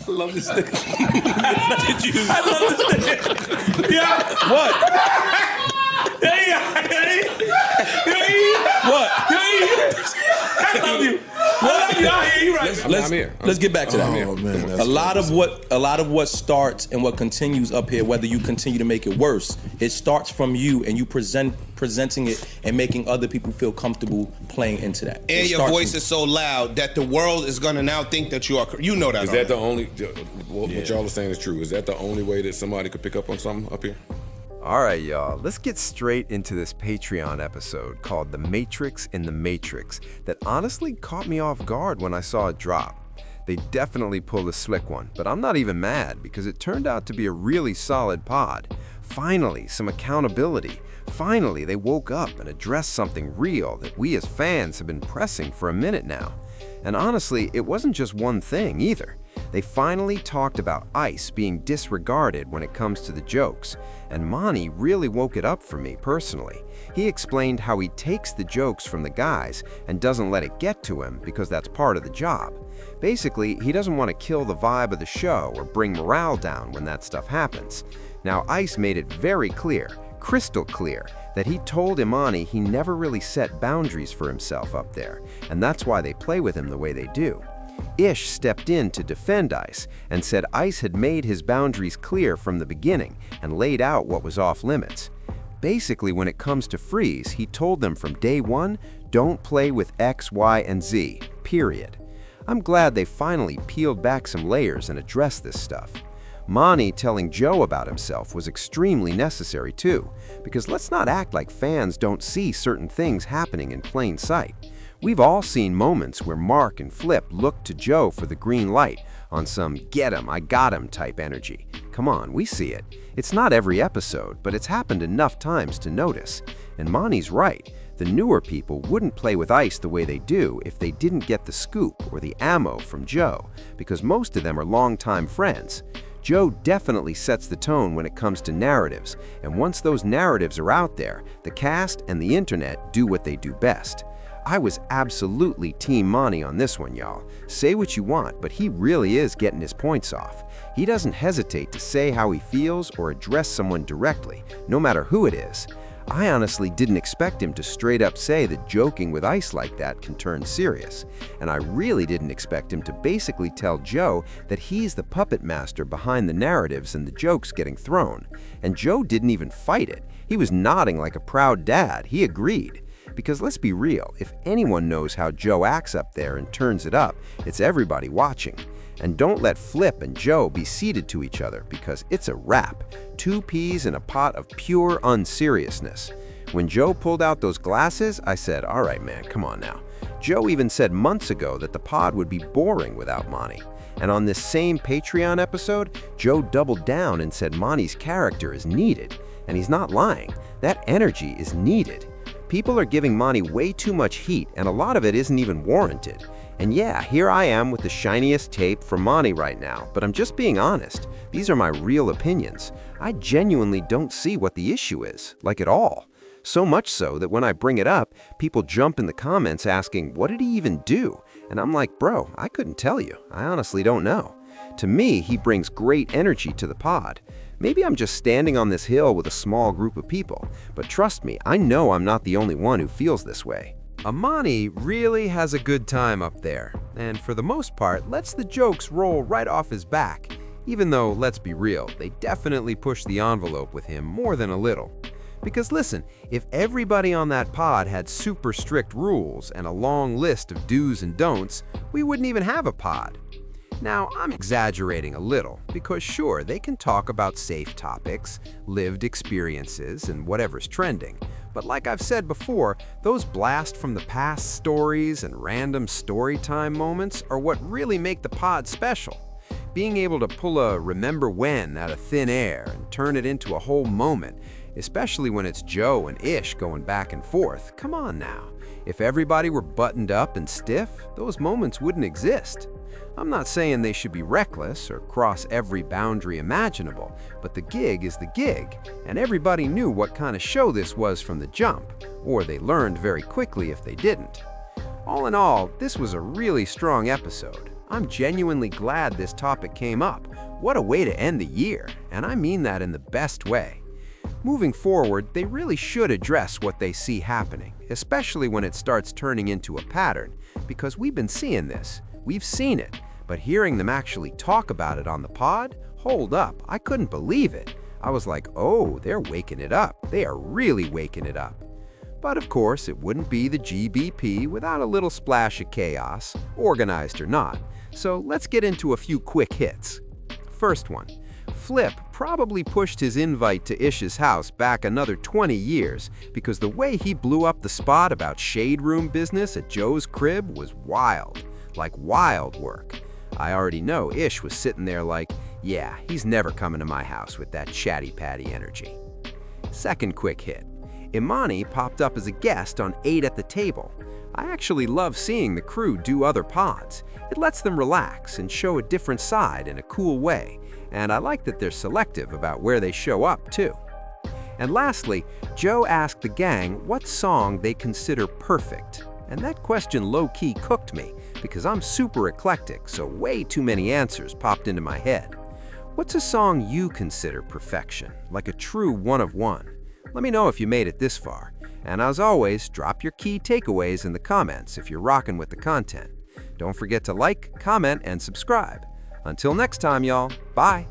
I love this nigga. I love this nigga. Yeah. What? What? I love you. Let's get back to that. Oh, man, a lot of what starts and what continues up here, whether you continue to make it worse, it starts from you and you presenting it and making other people feel comfortable playing into that. And your voice is so loud that the world is gonna now think that you are. You know that. Is that the only? What y'all are saying is true. Is that the only way that somebody could pick up on something up here? All right, y'all, let's get straight into this Patreon episode called The Matrix in the Matrix that honestly caught me off guard when I saw it drop. They definitely pulled a slick one, but I'm not even mad because it turned out to be a really solid pod. Finally, some accountability. Finally, they woke up and addressed something real that we as fans have been pressing for a minute now. And honestly, it wasn't just one thing either. They finally talked about Ice being disregarded when it comes to the jokes, and Monty really woke it up for me personally. He explained how he takes the jokes from the guys and doesn't let it get to him because that's part of the job. Basically, he doesn't want to kill the vibe of the show or bring morale down when that stuff happens. Now, Ice made it very clear, crystal clear, that he told Imani he never really set boundaries for himself up there, and that's why they play with him the way they do. Ish stepped in to defend Ice and said Ice had made his boundaries clear from the beginning and laid out what was off limits. Basically, when it comes to Freeze, he told them from day one, don't play with X, Y, and Z, period. I'm glad they finally peeled back some layers and addressed this stuff. Monty telling Joe about himself was extremely necessary too, because let's not act like fans don't see certain things happening in plain sight. We've all seen moments where Mark and Flip look to Joe for the green light on some get him, I got him type energy. Come on, we see it. It's not every episode, but it's happened enough times to notice. And Monty's right. The newer people wouldn't play with Ice the way they do if they didn't get the scoop or the ammo from Joe, because most of them are longtime friends. Joe definitely sets the tone when it comes to narratives, and once those narratives are out there, the cast and the internet do what they do best. I was absolutely Team Monty on this one, y'all. Say what you want, but he really is getting his points off. He doesn't hesitate to say how he feels or address someone directly, no matter who it is. I honestly didn't expect him to straight up say that joking with Ice like that can turn serious. And I really didn't expect him to basically tell Joe that he's the puppet master behind the narratives and the jokes getting thrown. And Joe didn't even fight it. He was nodding like a proud dad. He agreed. Because let's be real, if anyone knows how Joe acts up there and turns it up, it's everybody watching. And don't let Flip and Joe be seated to each other because it's a wrap. 2 peas in a pot of pure unseriousness. When Joe pulled out those glasses, I said, all right, man, come on now. Joe even said months ago that the pod would be boring without Monty. And on this same Patreon episode, Joe doubled down and said Monty's character is needed. And he's not lying. That energy is needed. People are giving Monty way too much heat, and a lot of it isn't even warranted. And yeah, here I am with the shiniest tape for Monty right now, but I'm just being honest. These are my real opinions. I genuinely don't see what the issue is, like at all. So much so that when I bring it up, people jump in the comments asking, what did he even do? And I'm like, bro, I couldn't tell you. I honestly don't know. To me, he brings great energy to the pod. Maybe I'm just standing on this hill with a small group of people, but trust me, I know I'm not the only one who feels this way. Imani really has a good time up there, and for the most part, lets the jokes roll right off his back, even though, let's be real, they definitely push the envelope with him more than a little. Because listen, if everybody on that pod had super strict rules and a long list of do's and don'ts, we wouldn't even have a pod. Now, I'm exaggerating a little, because sure, they can talk about safe topics, lived experiences, and whatever's trending. But like I've said before, those blast from the past stories and random story time moments are what really make the pod special. Being able to pull a remember when out of thin air and turn it into a whole moment, especially when it's Joe and Ish going back and forth, come on now. If everybody were buttoned up and stiff, those moments wouldn't exist. I'm not saying they should be reckless or cross every boundary imaginable, but the gig is the gig, and everybody knew what kind of show this was from the jump, or they learned very quickly if they didn't. All in all, this was a really strong episode. I'm genuinely glad this topic came up. What a way to end the year, and I mean that in the best way. Moving forward, they really should address what they see happening, especially when it starts turning into a pattern, because we've been seeing this. We've seen it, but hearing them actually talk about it on the pod, hold up, I couldn't believe it. I was like, oh, they're waking it up. They are really waking it up. But of course, it wouldn't be the GBP without a little splash of chaos, organized or not. So let's get into a few quick hits. First one. Flip probably pushed his invite to Ish's house back another 20 years because the way he blew up the spot about shade room business at Joe's crib was wild, like wild work. I already know Ish was sitting there like, yeah, he's never coming to my house with that chatty-patty energy. Second quick hit. Imani popped up as a guest on 8 at the Table. I actually love seeing the crew do other pods. It lets them relax and show a different side in a cool way, and I like that they're selective about where they show up, too. And lastly, Joe asked the gang what song they consider perfect. And that question low-key cooked me, because I'm super eclectic, so way too many answers popped into my head. What's a song you consider perfection, like a true one of one? Let me know if you made it this far. And as always, drop your key takeaways in the comments if you're rocking with the content. Don't forget to like, comment, and subscribe. Until next time, y'all. Bye.